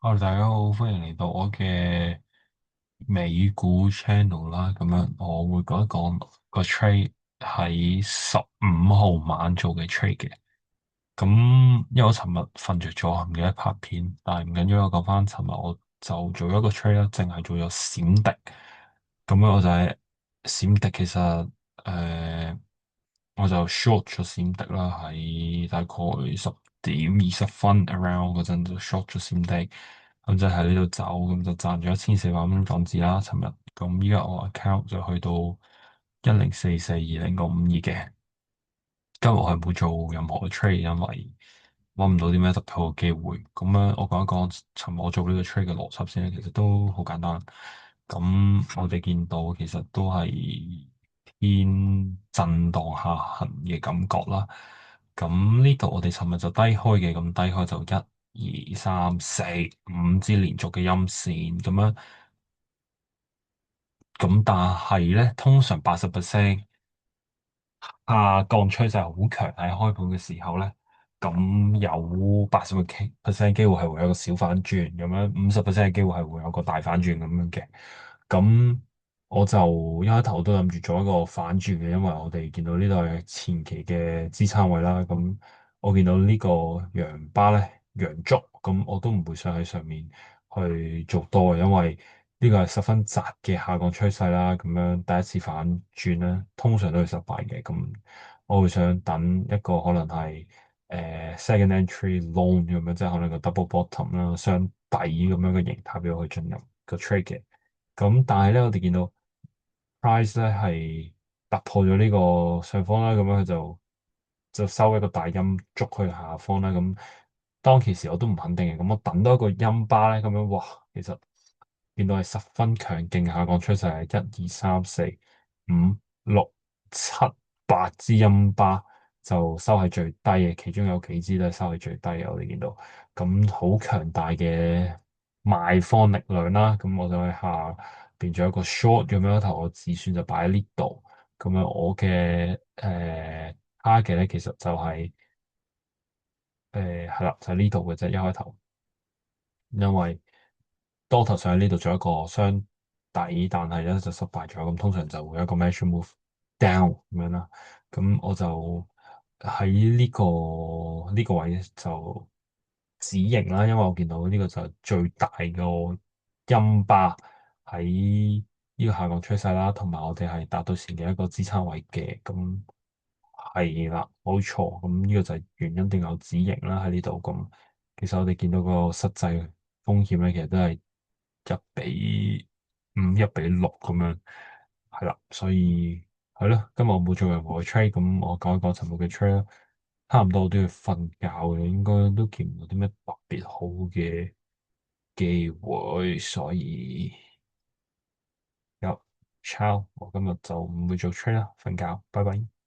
Hello，大家好，歡迎嚟到我嘅美股 channel 啦。咁樣我會講一講個 trade 喺15號晚做嘅 trade 嘅。咁因為我尋日瞓着咗，唔記得拍片，但係唔緊要，我講翻尋日我就做咗一個 trade 啦，淨係做咗閃迪。咁樣我就係閃迪，其實我就 short 咗閃迪啦，喺大概10點20分 around 嗰陣就 short 咗閃迪，咁就喺呢度走，咁就賺咗1400蚊港紙啦。尋日咁依家我 account 就去到104420.52嘅。今日我係冇做任何嘅 trade，因為揾唔到啲咩突破嘅機會。咁咧，我講一講尋日我做呢個 trade 嘅邏輯先，其實都好簡單。咁我哋見到其實都係偏震盪下行嘅感覺啦。咁呢度我哋尋日就低開嘅，咁低開就1、2、3、4、5支連續嘅陰線咁樣。咁但係咧，通常80%下降趨勢好強，喺開盤嘅時候咧，咁有80%機會係會有個小反轉咁樣，50%嘅機會係會有個大反轉咁樣嘅。咁我就一開頭都諗住做一個反轉嘅，因為我哋見到呢度係前期嘅支撐位啦。咁我見到呢個陽巴咧，陽燭，咁我都唔會想喺上面去做多嘅，因為呢個係十分窄嘅下降趨勢啦。咁樣第一次反轉咧，通常都會失敗嘅。咁我會想等一個可能係second entry loan 咁樣，即係可能個 double bottom 啦，雙底咁樣嘅形態俾我去進入個 trade 嘅。咁但係咧，我哋見到 price 咧係突破咗呢個上方啦，咁樣佢就收一個大陰燭去下方啦。咁當其時我都唔肯定嘅，咁我等多一個陰巴咧，咁樣哇，其實見到係十分強勁嘅下降趨勢，係1、2、3、4、5、6、7、8支陰巴就收喺最低嘅，其中有幾支都係收喺最低嘅。我哋見到咁好強大嘅賣方力量啦，咁我就喺下變咗一個 short 咁樣，頭我自算就擺喺呢度。咁樣我嘅target 咧，其實就係啦，就係呢度嘅啫，一開頭。因為多頭想喺呢度做一個雙底，但係咧就失敗咗，咁通常就會有一個 measure move down 咁樣啦。咁我就喺呢個位就止盈啦，因為我見到呢個就係最大個陰巴喺呢個下降趨勢啦，同埋我哋係達到前嘅一個支撐位嘅。咁係啦，冇錯。咁呢個就係原因，定有止盈啦喺呢度。咁其實我哋見到個實際風險咧，其實都係1:5、1:6咁樣，係啦。所以係咯，今日我冇做任何嘅 trade，咁我講一講尋日嘅 trade 啦。差唔多我都要瞓覺嘅，應該都見唔到啲咩特別好嘅機會，所以有 ciao，我今日就唔會做 trade 啦，瞓覺，拜拜。